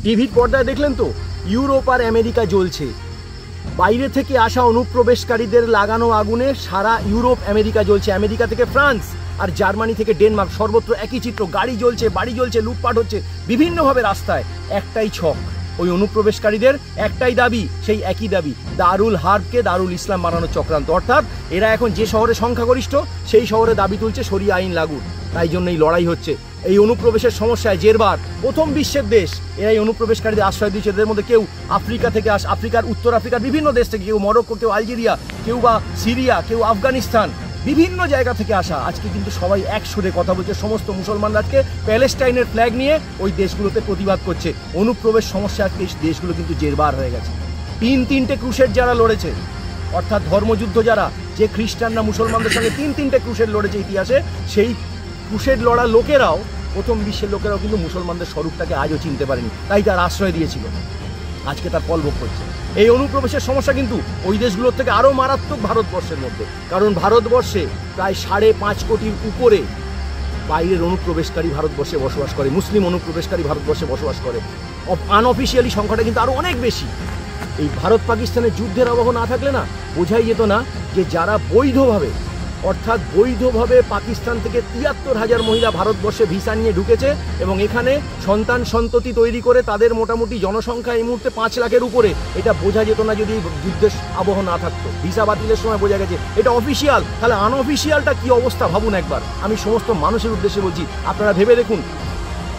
টিভির পর্দায় দেখলেন তো, ইউরোপ আর আমেরিকা জ্বলছে। বাইরে থেকে আসা অনুপ্রবেশকারীদের লাগানো আগুনে সারা ইউরোপ আমেরিকা জ্বলছে। আমেরিকা থেকে ফ্রান্স আর জার্মানি থেকে ডেনমার্ক, সর্বত্র একই চিত্র। গাড়ি জ্বলছে, বাড়ি জ্বলছে, লুটপাট হচ্ছে বিভিন্নভাবে রাস্তায়। একটাই ছক, ওই অনুপ্রবেশকারীদের একটাই দাবি, সেই একই দাবি, দারুল হার্বকে দারুল ইসলাম বানানোর চক্রান্ত। অর্থাৎ এরা এখন যে শহরে সংখ্যাগরিষ্ঠ সেই শহরে দাবি তুলছে শরিয়া আইন লাগুর। তাই জন্য এই লড়াই হচ্ছে। এই অনুপ্রবেশের সমস্যায় জেরবার প্রথম বিশ্বের দেশ, এরা এই অনুপ্রবেশকারীদের আশ্রয় দিচ্ছে। এদের মধ্যে কেউ আফ্রিকা থেকে আফ্রিকার, উত্তর আফ্রিকার বিভিন্ন দেশ থেকে, কেউ মরক্কো, কেউ আলজেরিয়া, কেউ বা সিরিয়া, কেউ আফগানিস্তান, বিভিন্ন জায়গা থেকে আসা। আজকে কিন্তু সবাই এক সুরে কথা বলছে। সমস্ত মুসলমানরা আজকে প্যালেস্টাইনের ফ্ল্যাগ নিয়ে ওই দেশগুলোতে প্রতিবাদ করছে। অনুপ্রবেশ সমস্যা আজকে এই দেশগুলো কিন্তু জেরবার হয়ে গেছে। তিনটে ক্রুসেড যারা লড়েছে, অর্থাৎ ধর্মযুদ্ধ যারা, যে খ্রিস্টানরা মুসলমানদের সঙ্গে তিনটে ক্রুসেড লড়েছে ইতিহাসে, সেই ক্রুসেড লড়া লোকেরাও, প্রথম বিশ্বের লোকেরাও কিন্তু মুসলমানদের স্বরূপটাকে আজও চিনতে পারেনি, তাই তার আশ্রয় দিয়েছিল। আজকে তার ফল ভোগ করছে। এই অনুপ্রবেশের সমস্যা কিন্তু ওই দেশগুলোর থেকে আরও মারাত্মক ভারতবর্ষের মধ্যে। কারণ ভারতবর্ষে প্রায় 5.5 কোটির উপরে বাইরের অনুপ্রবেশকারী ভারতবর্ষে বসবাস করে, মুসলিম অনুপ্রবেশকারী ভারতবর্ষে বসবাস করে। আনঅফিসিয়ালি সংখ্যাটা কিন্তু আরও অনেক বেশি। এই ভারত পাকিস্তানের যুদ্ধের আবহ না থাকলে না বোঝাই যেত না যে যারা বৈধভাবে, অর্থাৎ বৈধভাবে পাকিস্তান থেকে 73,000 মহিলা ভারতবর্ষে ভিসা নিয়ে ঢুকেছে এবং এখানে সন্তান সন্ততি তৈরি করে তাদের মোটামুটি জনসংখ্যা এই মুহূর্তে 5 লাখের উপরে। এটা বোঝা যেত না যদি যুদ্ধের আবহ না থাকতো। ভিসা বাতিলের সময় বোঝা গেছে এটা অফিসিয়াল। তাহলে আনঅফিসিয়ালটা কি অবস্থা ভাবুন একবার। আমি সমস্ত মানুষের উদ্দেশ্যে বলছি, আপনারা ভেবে দেখুন।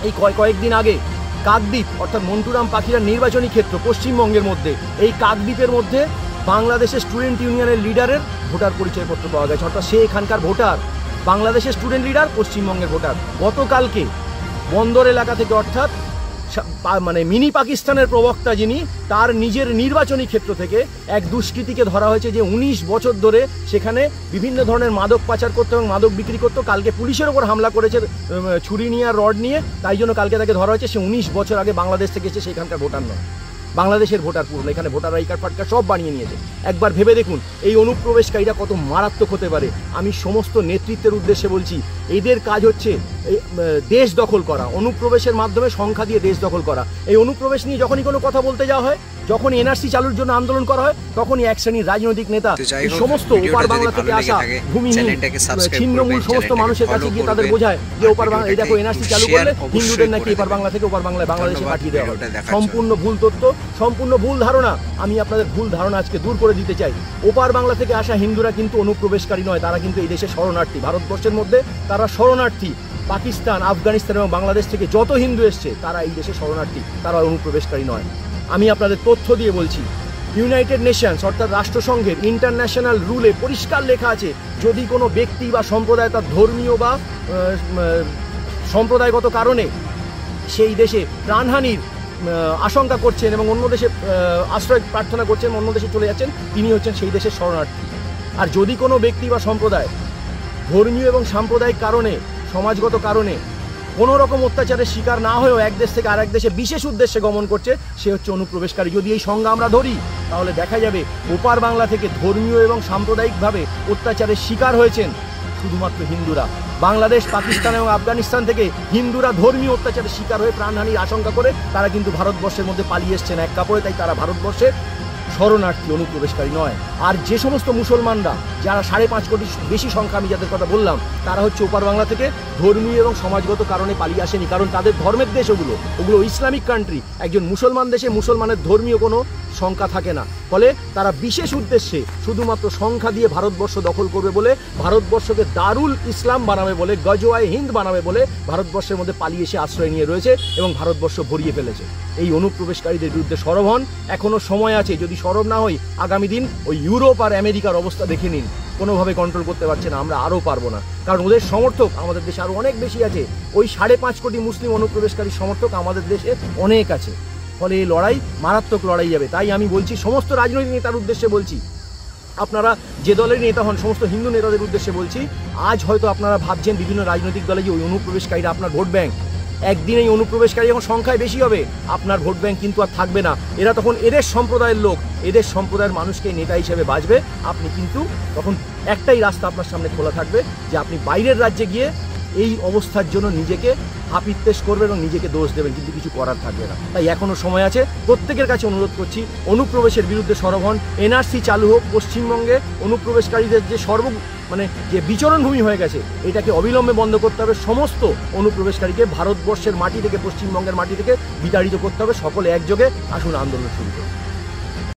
এই কয়েকদিন আগে কাকদ্বীপ, অর্থাৎ মন্টুরাম পাখিরার নির্বাচনী ক্ষেত্র পশ্চিমবঙ্গের মধ্যে, এই কাকদ্বীপের মধ্যে বাংলাদেশের স্টুডেন্ট ইউনিয়নের লিডারের ভোটার পরিচয়পত্র পাওয়া গেছে। অর্থাৎ সে এখানকার ভোটার, বাংলাদেশের স্টুডেন্ট লিডার, পশ্চিমবঙ্গের ভোটার। গতকালকে বন্দর এলাকা থেকে, অর্থাৎ মানে মিনি পাকিস্তানের প্রবক্তা যিনি, তার নিজের নির্বাচনী ক্ষেত্র থেকে এক দুষ্কৃতীকে ধরা হয়েছে যে 19 বছর ধরে সেখানে বিভিন্ন ধরনের মাদক পাচার করতো এবং মাদক বিক্রি করতো। কালকে পুলিশের ওপর হামলা করেছে ছুরি নিয়ে আর রড নিয়ে, তাই জন্য কালকে তাকে ধরা হয়েছে। সে 19 বছর আগে বাংলাদেশ থেকে এসে সেখানকার ভোটার নয়, বাংলাদেশের ভোটার পুরনো। এখানে ভোটার আই কার্ড ফাটকার সব বানিয়ে নিয়েছে। একবার ভেবে দেখুন এই অনুপ্রবেশকারীরা কত মারাত্মক হতে পারে। আমি সমস্ত নেতৃত্বের উদ্দেশ্যে বলছি, এদের কাজ হচ্ছে দেশ দখল করা, অনুপ্রবেশের মাধ্যমে সংখ্যা দিয়ে দেশ দখল করা। এই অনুপ্রবেশ নিয়ে যখনই কোনো কথা বলতে যাওয়া হয়, যখন এনআরসি চালুর জন্য আন্দোলন করা হয়, তখনই এক শ্রেণীর রাজনৈতিক নেতা এই সমস্ত ওপার বাংলা থেকে আসা ভূমিহীন ছিন্নমূল সমস্ত মানুষের কাছে গিয়ে তাদের বোঝায় যে ওপার বাংলা, এই দেখো এনআরসি চালু করলে হিন্দুদের নাকি এপার বাংলা থেকে ওপার বাংলায় বাংলাদেশে পাঠিয়ে দেওয়া হবে। সম্পূর্ণ ভুল তথ্য, সম্পূর্ণ ভুল ধারণা। আমি আপনাদের ভুল ধারণা আজকে দূর করে দিতে চাই। ওপার বাংলা থেকে আসা হিন্দুরা কিন্তু অনুপ্রবেশকারী নয়, তারা কিন্তু এই দেশে শরণার্থী। ভারতবর্ষের মধ্যে তারা শরণার্থী। পাকিস্তান, আফগানিস্তান এবং বাংলাদেশ থেকে যত হিন্দু এসছে তারা এই দেশে শরণার্থী, তারা অনুপ্রবেশকারী নয়। আমি আপনাদের তথ্য দিয়ে বলছি, ইউনাইটেড নেশনস অর্থাৎ রাষ্ট্রসংঘের ইন্টারন্যাশনাল রুলে পরিষ্কার লেখা আছে, যদি কোনো ব্যক্তি বা সম্প্রদায় তার ধর্মীয় বা সম্প্রদায়গত কারণে সেই দেশে প্রাণহানির আশঙ্কা করছেন এবং অন্য দেশে আশ্রয় প্রার্থনা করছেন, অন্য দেশে চলে যাচ্ছেন, তিনি হচ্ছেন সেই দেশের শরণার্থী। আর যদি কোনো ব্যক্তি বা সম্প্রদায় ধর্মীয় এবং সাম্প্রদায়িক কারণে, সমাজগত কারণে কোনো রকম অত্যাচারের শিকার না হয়েও এক দেশ থেকে আরেক দেশে বিশেষ উদ্দেশ্যে গমন করছে, সে হচ্ছে অনুপ্রবেশকারী। যদি এই সংজ্ঞা আমরা ধরি, তাহলে দেখা যাবে ওপার বাংলা থেকে ধর্মীয় এবং সাম্প্রদায়িকভাবে অত্যাচারের শিকার হয়েছেন শুধুমাত্র হিন্দুরা। বাংলাদেশ, পাকিস্তান এবং আফগানিস্তান থেকে হিন্দুরা ধর্মীয় অত্যাচারের শিকার হয়ে প্রাণহানির আশঙ্কা করে তারা কিন্তু ভারতবর্ষের মধ্যে পালিয়ে এসছেন এক কাপড়ে, তাই তারা ভারতবর্ষে শরণার্থী, অনুপ্রবেশকারী নয়। আর যে সমস্ত মুসলমানরা, যারা 5.5 কোটির বেশি সংখ্যা আমি যাদের কথা বললাম, তারা হচ্ছে ওপার বাংলা থেকে ধর্মীয় এবং সমাজগত কারণে পালিয়ে আসেনি, কারণ তাদের ধর্মের দেশ ওগুলো ইসলামিক কান্ট্রি। একজন মুসলমান দেশে মুসলমানের ধর্মীয় কোনো সংখ্যা থাকে না, ফলে তারা বিশেষ উদ্দেশ্যে শুধুমাত্র সংখ্যা দিয়ে ভারতবর্ষ দখল করবে বলে, ভারতবর্ষকে দারুল ইসলাম বানাবে বলে, গজওয়ায়ে হিন্দ বানাবে বলে ভারতবর্ষের মধ্যে পালিয়ে এসে আশ্রয় নিয়ে রয়েছে এবং ভারতবর্ষ ভরিয়ে ফেলেছে। এই অনুপ্রবেশকারীদের বিরুদ্ধে সরব হন, এখনও সময় আছে। যদি সরব না হই, আগামী দিন ওই ইউরোপ আর আমেরিকার অবস্থা দেখে নিন। কোনোভাবে কন্ট্রোল করতে পারছে না, আমরা আরও পারবো না, কারণ ওদের সমর্থক আমাদের দেশে আরও অনেক বেশি আছে। ওই 5.5 কোটি মুসলিম অনুপ্রবেশকারী সমর্থক আমাদের দেশে অনেক আছে। ফলে এই লড়াই মারাত্মক লড়াই যাবে। তাই আমি বলছি, সমস্ত রাজনৈতিক নেতার উদ্দেশ্যে বলছি, আপনারা যে দলের নেতা হন, সমস্ত হিন্দু নেতাদের উদ্দেশ্যে বলছি, আজ হয়তো আপনারা ভাবছেন বিভিন্ন রাজনৈতিক দলে যে ওই অনুপ্রবেশকারীরা আপনার ভোট ব্যাংক। একদিন এই অনুপ্রবেশকারী যখন সংখ্যায় বেশি হবে, আপনার ভোট ব্যাংক কিন্তু আর থাকবে না। এরা তখন এদের সম্প্রদায়ের লোক, এদের সম্প্রদায়ের মানুষকে নেতা হিসেবে বাঁচবে। আপনি কিন্তু তখন একটাই রাস্তা আপনার সামনে খোলা থাকবে, যে আপনি বাইরের রাজ্যে গিয়ে এই অবস্থার জন্য নিজেকে হাপিত্তেশ করবেন এবং নিজেকে দোষ দেবেন, কিন্তু কিছু করার থাকবে না। তাই এখনও সময় আছে, প্রত্যেকের কাছে অনুরোধ করছি অনুপ্রবেশের বিরুদ্ধে সরব হন। এনআরসি চালু হোক, পশ্চিমবঙ্গে অনুপ্রবেশকারীদের যে যে বিচরণভূমি হয়ে গেছে এটাকে অবিলম্বে বন্ধ করতে হবে। সমস্ত অনুপ্রবেশকারীকে ভারতবর্ষের মাটি থেকে, পশ্চিমবঙ্গের মাটি থেকে বিতাড়িত করতে হবে। সকলে একযোগে আসুন আন্দোলন শুরু করুন।